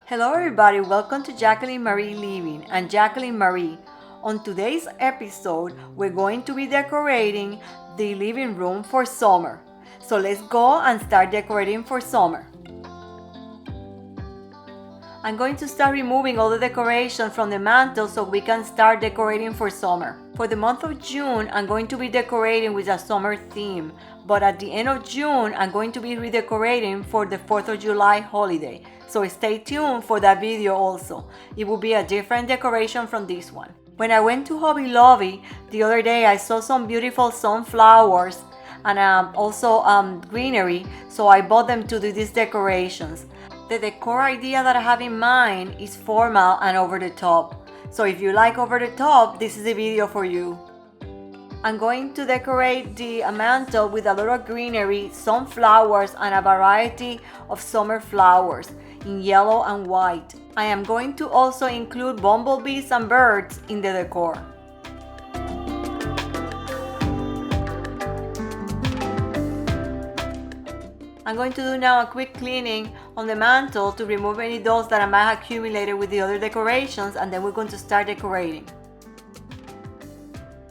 Hello everybody, welcome to Jacqueline Marie Living and Jacqueline Marie. On today's episode, we're going to be decorating the living room for summer. So let's go and start decorating for summer. I'm going to start removing all the decoration from the mantle so we can start decorating for summer. For the month of June, I'm going to be decorating with a summer theme, but at the end of June, I'm going to be redecorating for the 4th of July holiday. So stay tuned for that video also. It will be a different decoration from this one. When I went to Hobby Lobby the other day, I saw some beautiful sunflowers and also greenery, so I bought them to do these decorations. The decor idea that I have in mind is formal and over the top. So if you like over the top, this is the video for you. I'm going to decorate the mantle with a lot of greenery, sunflowers, and a variety of summer flowers in yellow and white. I am going to also include bumblebees and birds in the decor. I'm going to do now a quick cleaning on the mantle to remove any dust that I might have accumulated with the other decorations, and then we're going to start decorating.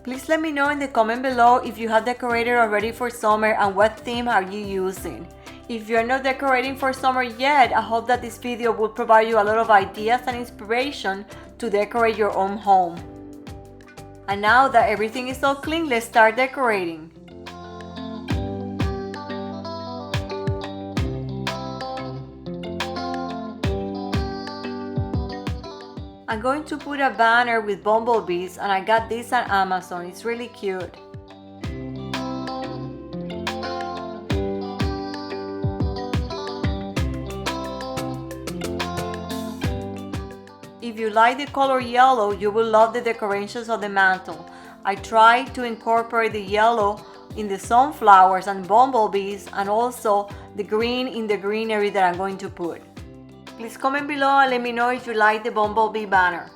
Please let me know in the comment below if you have decorated already for summer and what theme are you using. If you're not decorating for summer yet, I hope that this video will provide you a lot of ideas and inspiration to decorate your own home. And now that everything is all clean, let's start decorating. I'm going to put a banner with bumblebees, and I got this on Amazon. It's really cute. If you like the color yellow, you will love the decorations of the mantle. I tried to incorporate the yellow in the sunflowers and bumblebees, and also the green in the greenery that I'm going to put. Please comment below and let me know if you like the bumblebee banner.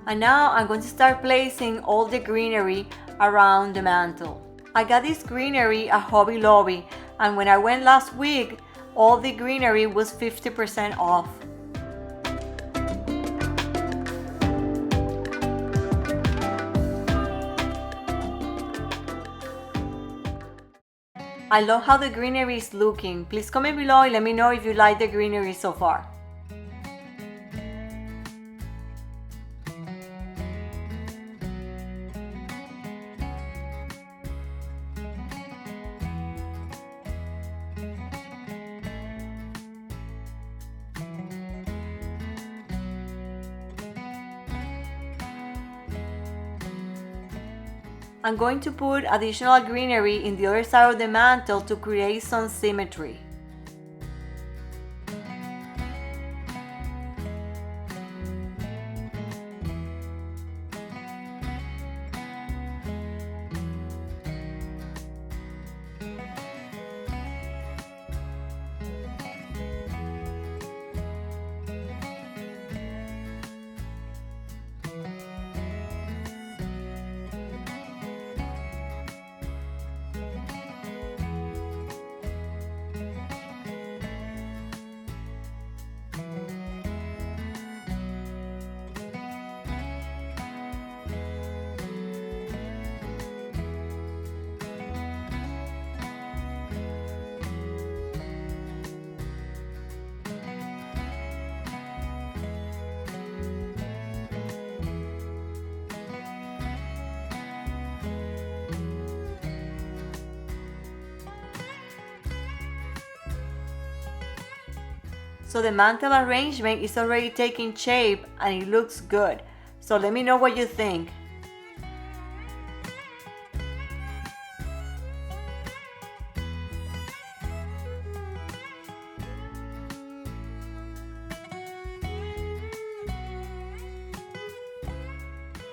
And now I'm going to start placing all the greenery around the mantle. I got this greenery at Hobby Lobby, and when I went last week, all the greenery was 50% off. I love how the greenery is looking. Please comment below and let me know if you like the greenery so far. I'm going to put additional greenery in the other side of the mantle to create some symmetry. So the mantle arrangement is already taking shape and it looks good. So let me know what you think.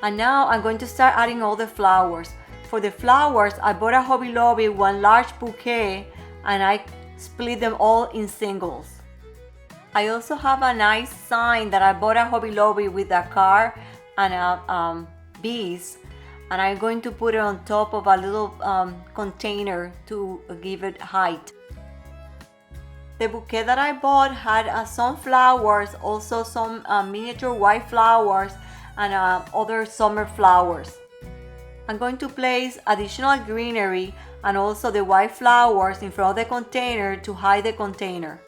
And now I'm going to start adding all the flowers. For the flowers, I bought at Hobby Lobby one large bouquet and I split them all in singles. I also have a nice sign that I bought at Hobby Lobby with a car and bees, and I'm going to put it on top of a little container to give it height. The bouquet that I bought had some flowers, also some miniature white flowers and other summer flowers. I'm going to place additional greenery and also the white flowers in front of the container to hide the container.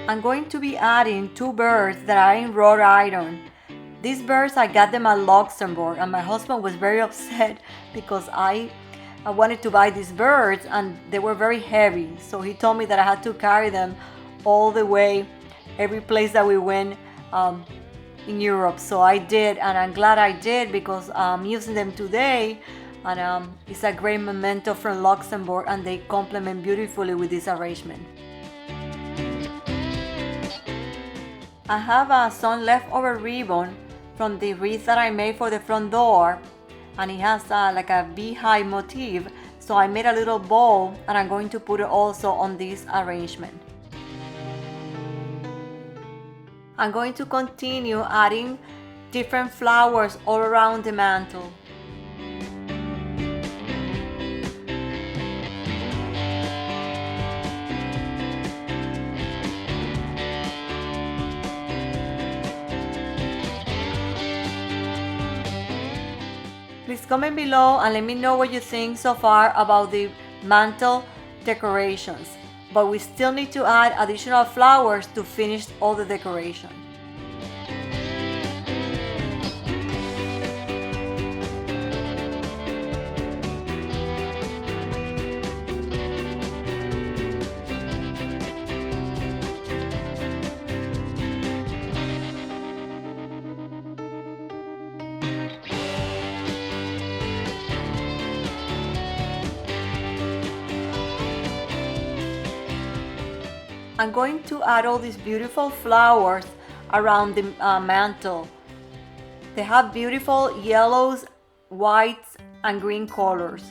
I'm going to be adding 2 birds that are in wrought iron. These birds, I got them at Luxembourg, and my husband was very upset because I wanted to buy these birds and they were very heavy. So he told me that I had to carry them all the way, every place that we went in Europe. So I did, and I'm glad I did because I'm using them today. And it's a great memento from Luxembourg, and they complement beautifully with this arrangement. I have some leftover ribbon from the wreath that I made for the front door, and it has like a beehive motif, so I made a little bow and I'm going to put it also on this arrangement. I'm going to continue adding different flowers all around the mantle. Please comment below and let me know what you think so far about the mantle decorations. But we still need to add additional flowers to finish all the decoration. I'm going to add all these beautiful flowers around the mantle. They have beautiful yellows, whites, and green colors.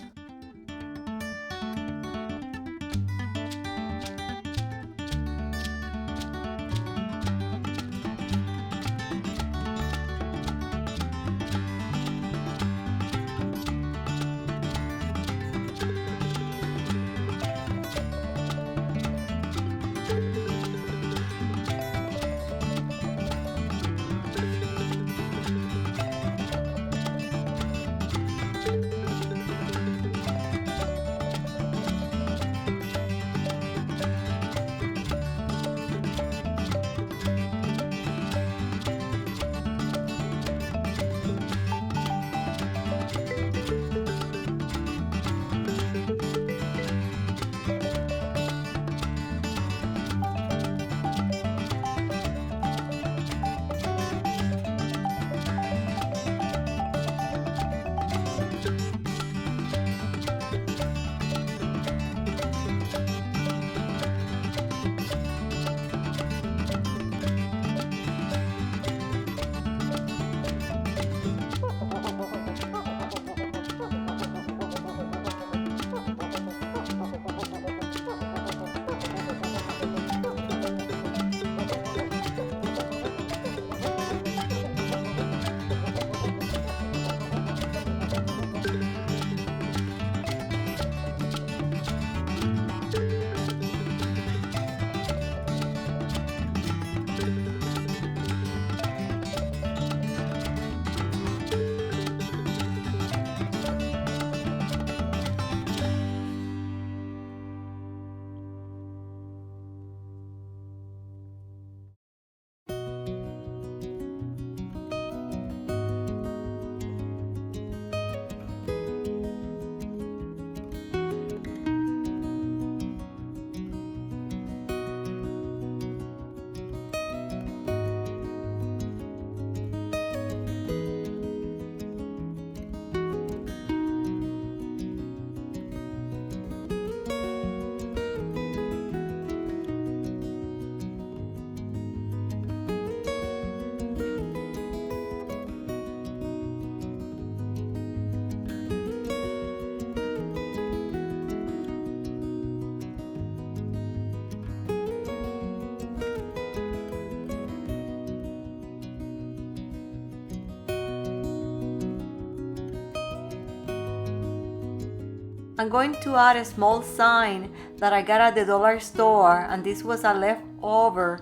I'm going to add a small sign that I got at the dollar store, and this was a leftover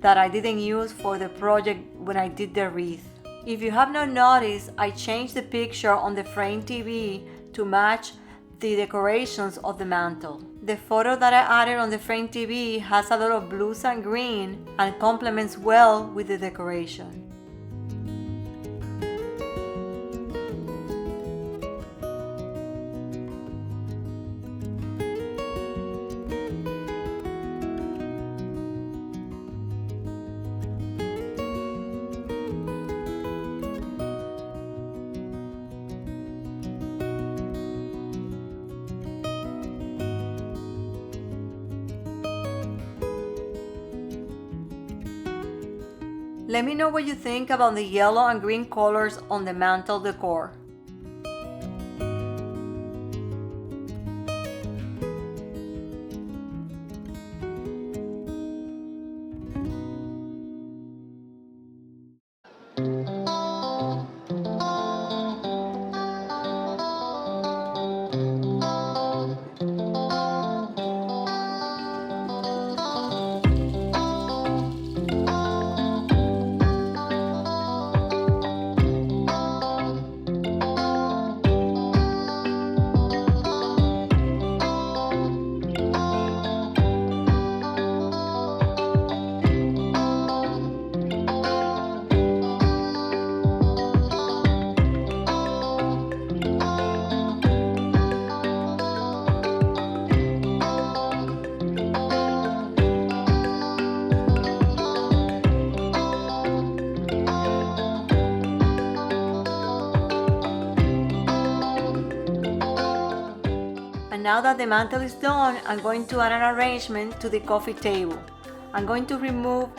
that I didn't use for the project when I did the wreath. If you have not noticed, I changed the picture on the frame TV to match the decorations of the mantle. The photo that I added on the frame TV has a lot of blues and green and complements well with the decoration. Let me know what you think about the yellow and green colors on the mantle decor. And now that the mantle is done, I'm going to add an arrangement to the coffee table. I'm going to remove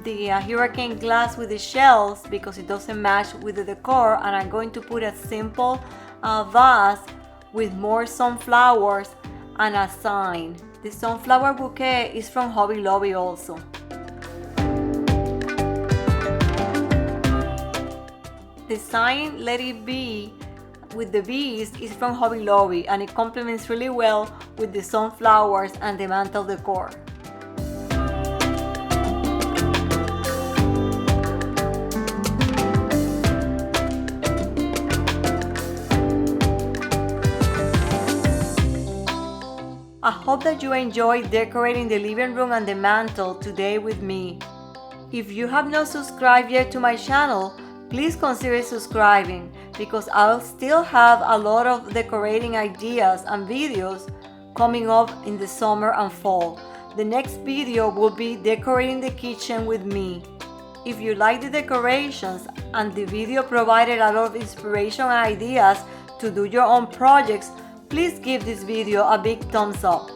the hurricane glass with the shells because it doesn't match with the decor, and I'm going to put a simple vase with more sunflowers and a sign. The sunflower bouquet is from Hobby Lobby also. The sign Let It Be with the bees is from Hobby Lobby, and it complements really well with the sunflowers and the mantle decor. I hope that you enjoyed decorating the living room and the mantle today with me. If you have not subscribed yet to my channel, please consider subscribing because I'll still have a lot of decorating ideas and videos coming up in the summer and fall. The next video will be decorating the kitchen with me. If you like the decorations and the video provided a lot of inspiration and ideas to do your own projects, please give this video a big thumbs up.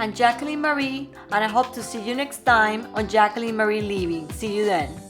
I'm Jacqueline Marie, and I hope to see you next time on Jacqueline Marie Living. See you then.